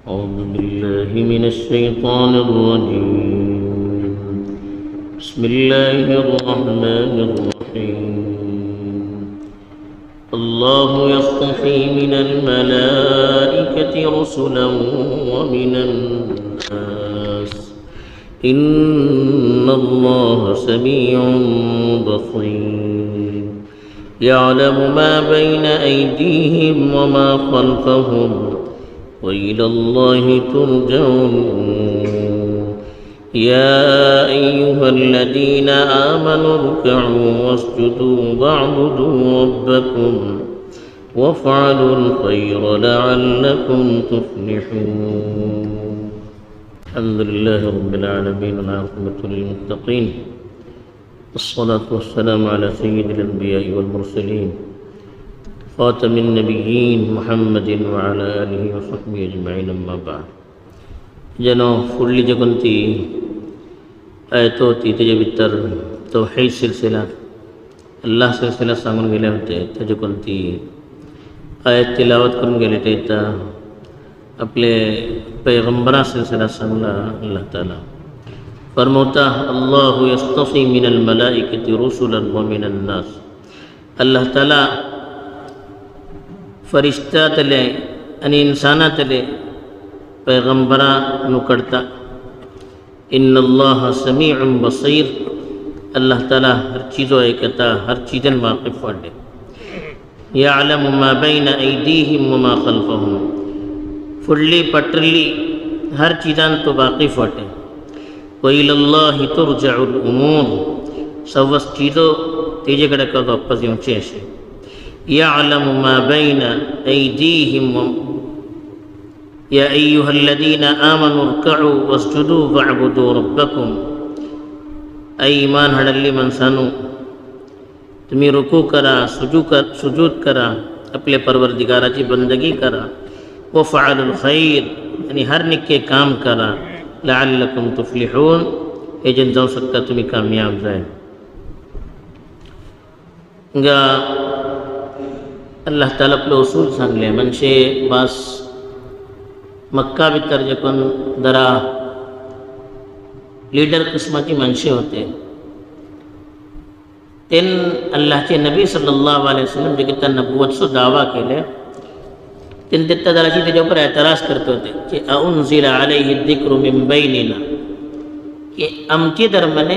أعوذ بالله من الشيطان الرجيم. بسم الله الرحمن الرحيم. الله يصطفي من الملائكة رسلا ومن الناس إن الله سميع بصير يعلم ما بين أيديهم وما خلفهم وإلى الله ترجع الأمور يا أيها الذين آمنوا اركعوا واسجدوا واعبدوا ربكم وافعلوا الخير لعلكم تفلحون. الحمد لله رب العالمين والعاقبة للمتقين والصلاة والسلام على سيد الأنبياء والمرسلين خاتم النبيين محمد وعلى آله وصحبه أجمعين أما بعد. जनो फुडली जे कोणती आयत होती त्याच्या भितर तौहीद सिलसिला अल्लाह सिलसिला सांगून गेले होते. त्याची कोणती आयत तिलावत करून गेले ते आपले पैगंबरा सिलसिला सांगला अल्लाह ताला फरमवता अल्लाह यस्तफी मिनल मलाइकति रुसुलन व मिनन नास. अल्लाह ताला फरिश्तातले आणि इन्सानातले पैगंबरा नुकडता. इन्नल्लाह समीउन बसीर. अल्लाह ताला हर चीज़ों ऐकता, हर चीज़न वाक़िफ़ वाटे. यअलमु मा बैन ऐदीहिम व मा खल्फहुम. फुडली पटरली हर चीज़ान तो वाक़िफ़ वाटे. व इलल्लाहि तुरजउल उमूर. सवस चीज़ों तेजेकडे का वापस येऊचे अशे. यअलमु मा बैन ऐदीहिम या अय्युहल्लज़ीना आमनू इरकअू वस्जुदू वअबुदू रब्बकुम. ऐ ईमान हाडल्ली माणसानो, तुम्ही रुकू करा, सुजूद करा, आपल्या परवरदिगाराची बंदगी करा. वफअलुल खैर. आणि हर निके काम करा. लअल्लकुम तुफ्लिहून. हे जन जाऊ शकता तुम्ही कामयाब जाय. गा अल्लाह ताला आपलं उसूल सांगले. म्हणजे बास मक्का भितर जे कोण जरा लीडर किस्माची माणसे होते तेन अल्लाहचे नबी सल्लल्लाहु अलैहि वसल्लम जे की त्यांना नबुवतचा दावा केले त्यांनी त्या जराशी त्याच्यावर एतराज करत होते की अउनजिला अलैहि दिक्रू मिन बैनिना, की आमची धर्माने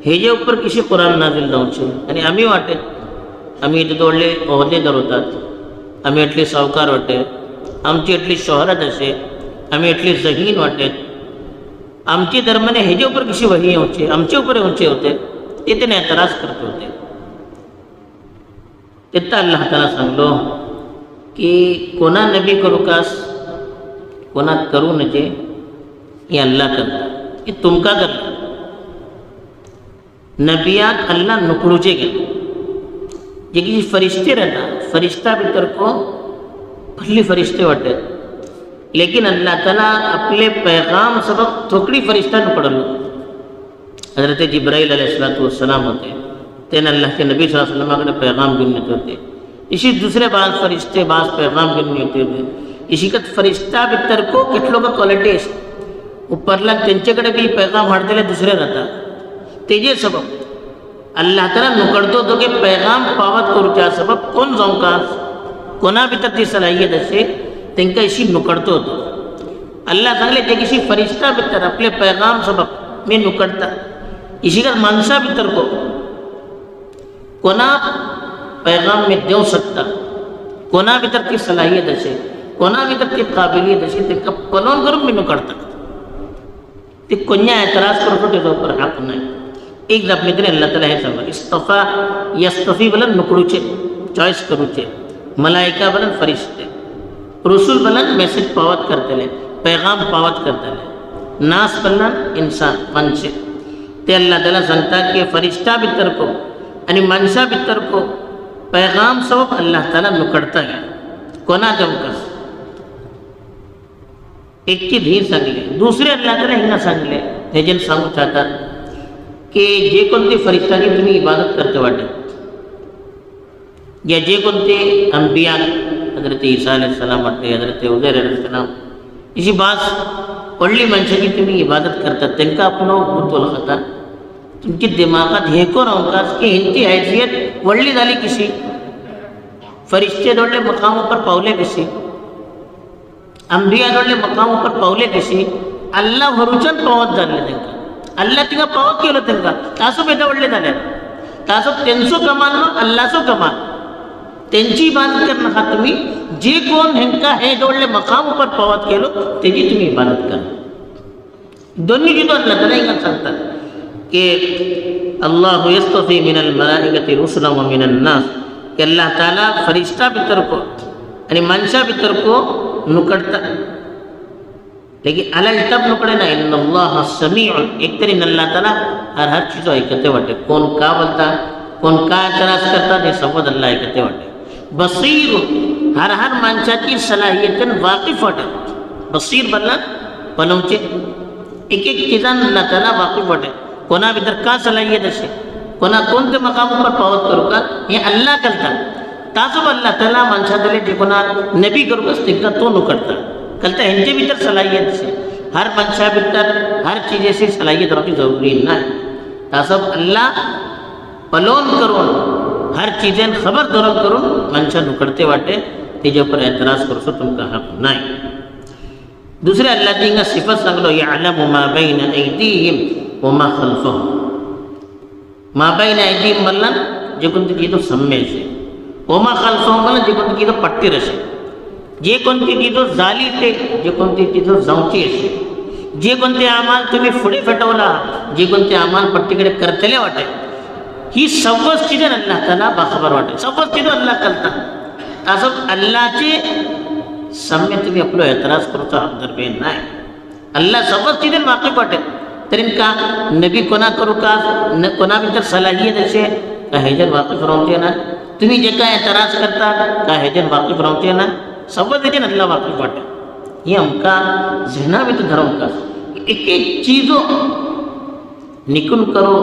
हे जे ऊपर किसी कुरान नाजिल जाऊचे आणि आम्ही वाटेत आम्ही इथे तोडले ओहदेदार होतात, आम्ही एटली सावकार वाटे, आमची एटली शोहरत असे, आम्ही एटली जहीन वाटेत, आमची धर्माने हे जे ऊपर किसी वही होचे आमचे ऊपर ऊंचे होते ते त्याने एतराज करते होते. तिथं अल्लाह ताला सांगलो की कोणा नबी करू कास कोणा करू नजे हे अल्लाह करता. की तुमका करता नबियात अल्लाह नुकड़ूचे गेले जे की फरिश्ते रहता. फरिश्ता भीतर को फली फरिश्ते वाटे, लेकिन अल्लाह ताला अपने पैगाम सबक थोकड़ी फरिश्ता नुकड़लो. हज़रत जिब्राइल अलैहिस्सलाम होते तेन अल्लाह के नबी सल्लल्लाहु अलैहि वसल्लम के पैगाम गिनने होते. इसी दूसरे बाज फरिश्ते बाज पैगाम गिनने होते. इसी का फरिश्ता भीतर को कितलों का क्वालिटी ऊपरला त्यांच्याकडे बी पैगाम हाडतेले दुसरे राहतात. तेजे सबब अल्लाह ताला नुकडतो तो की पैगाम पावत करूच्या सबब कोण जाऊं का कोणा भीतर ती सलाहियत असे त्यांना इशी नुकडतो होतो. अल्लाह सांगले ते किसी फरिश्ता भीतर आपले पैगाम सबब मी नुकडता. इसी का माणसा भीतर को कोणा पैगाम में देऊ सकता, कोणा भीतर ती सलाहियत असे, कोणा भीतर ती काबिलियत असे त्यांना पलवून करून मी नुकडता. ते कोण्या एतराज करतो त्याच्या ऊपर हक नाही. एक आपले तरी अल्लाह ताला हे सांगा इस्तफा यस्तफी बलन नुकडूचे चॉईस करूचे, मलाइका बलन फरिश्ते, रसूल बलन मैसेज पावत करतेले, पैगाम पावत करतेले, नास बलन इंसान माणसे. ते अल्लाह ताला सांगता की फरिश्ता भीतर को आणि माणसा भीतर को पैगाम सबब अल्लाह ताला नुकडता गया. कोणा जमकस एक चीज ही सांगले. दुसरे अल्लाह ताला हिंगा सांगले हे जन सांगू चाहतात की जे कोणते फरिश्तांची तुम्ही इबादत करते वाटत या जे कोणते अंबिया हजरत ईसा अलैहिस्सलाम वाटते, हजरत उज़ैर अलैहिस्सलाम इसी बात व्हडली मनशाची तुम्ही इबादत करतात तांकां आपलो भूत वळखता तुमच्या दिमागात हे करून की हिंची हैसियत व्हडली जाली कशी फरिश्ते व्हडले मकाम पर पावले कशी अंबिया व्हडले मकाम पर पावले कशी अल्लाह भरुच्यान पावत जाल्ले तांकां अल्लाह तिंगा पावत केलो तांकां तासो बेटा व्हडले जाल्यात तासो तेंचो कमाल न्हू अल्लाचो कमाल तेंची इबादत करनाका तुम्ही जे कोण हेंकां हे व्हडले मकाम पर पावत केलो तेजी तुम्ही इबादत करा दोन्ही जितो अल्लाह ताला हिंगा सांगतात कि अल्लाह यस्तफी मिनल मलाइकति रुसुलन व मिनन नास कि अल्लाह ताला फरिश्ता भितर को आणि मनशा भितर को नुकडता लेकिन अलग तब नुकड़े ना इन्नल्लाह समीउन एक तरी अल्लाह ताला हर चीज़ ऐकते वाटे कौन का बोलता कौन का एतराज करता ते सबद अल्लाह ऐकते वाटे बसीर हर माणसाची सलाहियतन वाकिफ वाटे बसीर बनला बनवचे एक चीजान अल्लाह ताला वाकिफ वाटे कोणा भितर का सलाहियत असे कोणा कोणते मकाम पर पावत करू का हे अल्लाह करता ताजो अल्लाह ताला माणसातले जे कोणा नबी करू असते का तो नुकडता कलता हेंचे भितर सलाहियत से हर मनशा भितर हर चीजेची सलाहियत राखी जरुरी नाही तासब अल्लाह पलोन करून हर चीजेन खबर धरून करून मनशा नुकडते वाटे तेजे पर एतराज करसो तुमका हक नाही दुसरे अल्लाह तिंगा सिफत सांगलो यअलमु मा बैन ऐदीहिम व मा खल्फहुम मा बैन ऐदीहिम म्हणला जे कोणते कीतो सम्मेल से व मा खल्फहुम म्हणला जे कोणते कीतो पट्टी रसे जे कोणती चीजो झाली ते जे कोणती चीजो जावची अशी जे कोणते आमाल तुम्ही फुडे फेटवला जे कोणते आमाल पट्टीकडे करतले वाटे ही सगळंच चीजें अल्लाह ताला बाखबर वाटे सगळंच चीजो अल्लाह करता असं अल्लाहचे सम्य तुम्ही आपलो एतराज करूचा हकदार नाही अल्लाह सगळंच चीजें वाकीफ वाटे तरी का नबी कोणा करू का कोणा भितर सलाहियत असे का हेजन वाकीफ रावचे ना तुम्ही जे काय एतराज करता का हेजन वाकीफ रावचे ना सगळं तेजेन अल्लाह वाकीफ वाटे ही आमकां जहना भितर धरूंक का एक एक चीजो निकून करो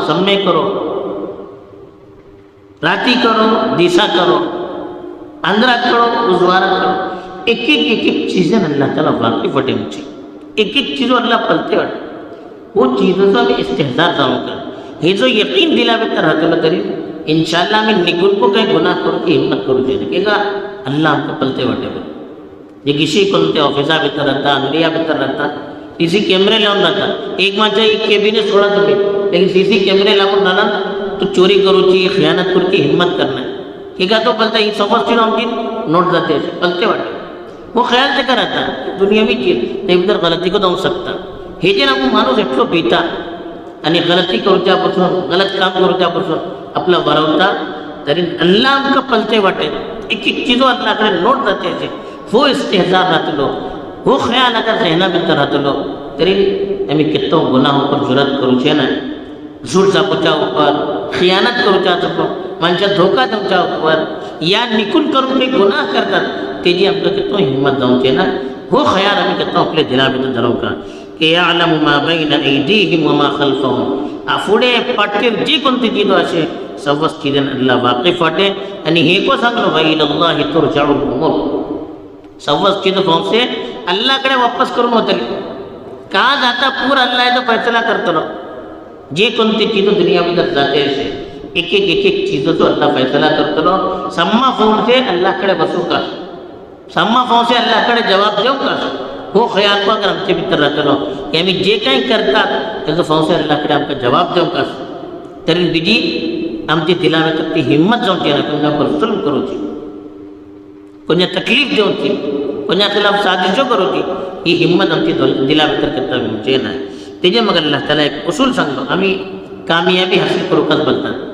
सम्य करो राती करो दिसा करो अंधरात करो उजवारा करो एक एक चीजें अल्लाह ताला वाकीफ वाटे मुझे एक चीजो अल्लाह पलते वाटे वो चीजोचा आम्ही इस्तेहजार जाऊं का हे जो यकीन दिला भितर राहतो तरी इंशाल्लाह आम्ही निघून को काही गुन्हा करू की हिम्मत करू की का अल्लाह आमकां पलते वाटे बरं जे किसी कोणत्या ऑफिसा भितर राहता अंगडिया भितर राहता सीसी कॅमेरे लावून राहता एक माझ्या एक कॅबिनेट सोडा तुम्ही लेकिन सीसी कॅमेरे लावून राहणार तो चोरी करूची खयानत करूची हिम्मत करणार हे का तो पलता ही समजची आमची नोट जाते असे पलते वाटे वो ख्याल से कराता दुनिया में चीज ते भितर गलती को जाऊ शकता हे जे आपण माणूस एकटो भिता आणि गलती करूच्यापासून गलत काम करूच्यापासून आपला वरवता तरी अल्लाह आमकां पलते वाटे एक चीजो अल्लाहकडे नोट जाते असे हो इस्तेहजार राहतलो हो ख्याल अगर जहना भितर राहतलो तरी आम्ही कितो गुन्हा पर जुरत करूचे ना झूठ जापूच्या उपर खियानत करूच्या उपर माणसा धोका देवच्या उपर या निकून करून ते गुन्हा करतात तेजी आमकां कितो हिम्मत जावचे ना हो ख्याल आम्ही कितो आपल्या दिला भितर धरूंक का की यअलमु मा बैन ऐदीहिम व मा खल्फहुम फुडे पाठीर जी कोणती चीजो असे सगळंच चीजेन अल्लाह वाकीफ वाटे आणि हे को सांगलो व इलल्लाहि तुरजउल उमूर सगळंच चीजो फौसे अल्लाहकडे वापस करून होतली का जाता पूर अल्लाह तो फैसला करतलो जे कोणती चीजो दुनिया भितर जाते असे एक एक चीजोचो अल्लाह फैसला करतलो सम्मा फौसे अल्लाहकडे बसू का सम्मा फौसे अल्लाहकडे जवाब देऊ का हो ख्याल को अगर आमचे भितर राहतलो की आम्ही जे काही करतात त्याचो फौसे अल्लाहकडे आमकां जवाब देऊ का तरी बिजी आमची दिला भितर ती हिम्मत जावची ना कोणा पर जुल्म करूची कोणा तकलीफ देवची कोणा खिलाफ साजिशो करूची ही हिम्मत आमची दिला भितर करता म्हणजे नाही तेजे मग अल्लाह ताला एक उसूल सांगलो आम्ही कामयाबी हासिल करूकाच बोलतात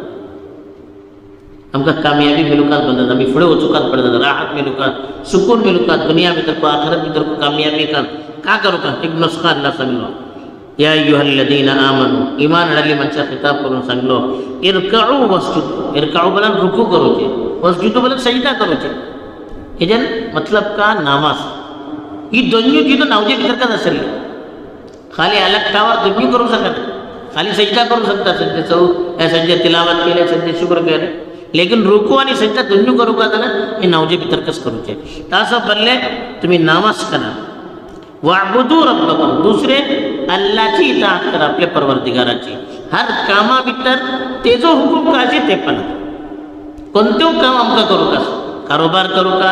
आमकां कामयाबी मेलुकाच बोलतात आम्ही फुडें वचूकाच पडतात राहत मेलुकात सुकून मेलुकात दुनिया भितर को आखिरत भितर को कामयाबी का करू का एक नुस्खा अल्लाह सांगलो या अय्युहल्लज़ीना आमनू ईमान हाडली मनशा खिताब करून सांगलो इरकऊ वस्जुदू इरकऊ बोलन रुकू करूचे वस्जुदू बोलन सजदा करूचे हेजन मतलब का नामाज ही दोन्ही चीजो नावजे भितर काच आसली खाली अलग टावर दोन्ही करू शकना खाली सजदा करू शकता सज्जे चौ सज्जे तिलावत केले सज्जे शुक्र केले लेकिन रुकू आणि सजदा दोन्ही करू का जाल्यार हे नावजे भितर कस करूचे तासो बदले तुम्ही नामाज करा वाबुदू रब्बकुम, दुसरे अल्लाची इताअत करा, आपल्या परवरदिगाराची. हर कामा भितर तेजो हुकूम काचे ते पण कोणते काम आमकां करू का, कारोबार करू का,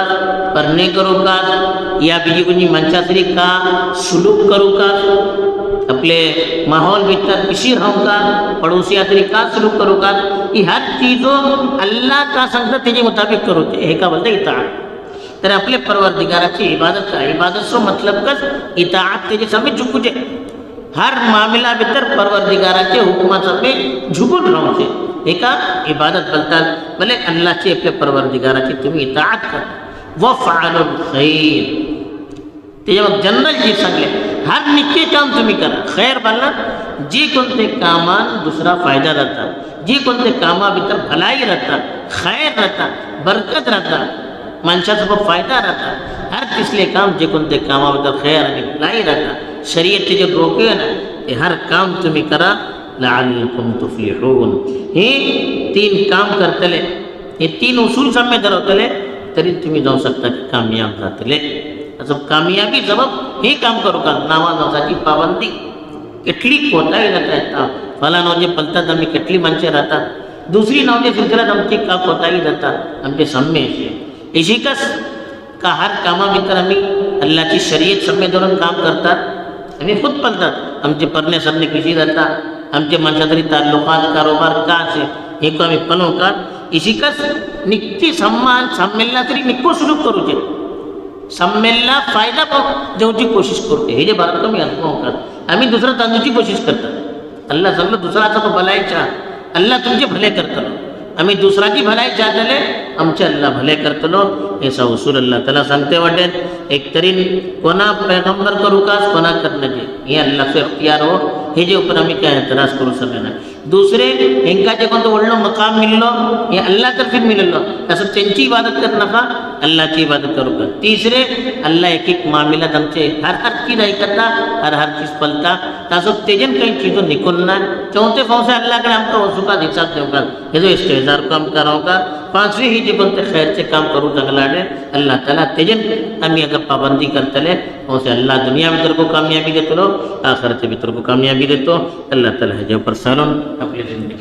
परणे करू का, या बीजी कोणी मंचासरी का सुलूक करू का, अपने माहौल भीतर किसी रहूँ का, पड़ोसी आसरी का सुलूक करू का, ये हर चीज़ों अल्लाह का संगत तेजे मुताबिक करू ते हे का बोलते इताअत. तर आपले परवरदिगाराची इबादत का, इबादत सो मतलब कस इताअत तेजे सामे झुकूचे, हर मामला भीतर परवरदिगाराचे हुकुमाचा पे झुकून राहूचे एका इबादत बोलतात. भले अल्लाहची आपल्या परवरदिगाराची तुम्ही इताअत करा. वफअलुल खैर, त्याच्या मग जनरल जी सांगले हर नित्य काम तुम्ही करा. खैर बोलना जी कोणते कामान दुसरा फायदा राहता, जी कोणते कामा भीतर भलाई राहता, खैर राहता, बरकत राहता, माणसाचा फायदा राहता, हर तिसले काम जे कोणते कामाबद्दल खैर आणि भलाई राहता, शरीयतचे जे रोके ना ते हर काम तुम्ही करा. लअल्लकुम तुफ्लिहून, हे तीन काम करतले, हे तीन उसूल साम्य धरवतले तरी तुम्ही जाऊ शकता की कामयाब जातले. असं कामयाबी जबाब हे काम करू का, नामाजाची पाबंदी કેટલી कोताही राहता येतात. फला नाव जे पलतात आम्ही કેટલી माणसे राहतात, दुसरी नाव जे सिलसिलात आमची का कोताही राहतात आमचे सम्य अशी कस का हर कामाभितर आम्ही अल्लाची शरीयत सम्य धरून काम करतात. आम्ही खुद पलतात आमचे परणे सरणे किसी राहतात, आमचे माणसातरी ताल्लुकात कारोबार का असे हे को आम्ही पलो का इसी कस निक्की सम्मान सम्मेलना तरी निक्को सुलूक करूचे, सम्मेलना फायदा देऊची कोशिश करते. हे जे भारत कमी अनुभव का आम्ही दुसरा तांदूची कोशिश करतात. अल्लाह सांगलं दुसराचा भलायचा, अल्लाह तुमचे भले करतलो, आम्ही दुसराची भलाई चाहतले आमचे अल्लाह भले करतलो. ऐसा उसूल अल्लाह त्याला सांगते वाटेल. एक तरी कोणा पैगंबर करू का कोणा करण्याचे हे अल्लाहचं इख्तियार हो, हे जे ऊपर आम्ही काय त्रास करू शकले नाही. दुसरे हेंकाचे कोणतं ओढलं मकाम मिळलो हे अल्लाह तर्फे मिळलो, असं त्यांची इबादत कर नका, अल्लाहची इबादत करू का. तिसरे अल्लाह एक एक मामिलात आमचे हर चीज ऐकता, हर चीज पलता, तसं तेजन काही चीजों निकून ना. चौथे फौसे अल्लाहकडे आमका वसुका हिसाब देऊ का, हे जो इस्तेजार काम करावं का. पाचवे ही जे कोणते खैरचे काम करू चांगलाडे अल्लाह ताला तेजन आम्ही अगर पाबंदी करतले फौसे अल्लाह दुनिया भीतर को कामयाबी देतो, आखिरत भीतर को कामयाबी देतो. अल्लाह ताला ह्याच्या ऊपर सारून आपली जिंदगी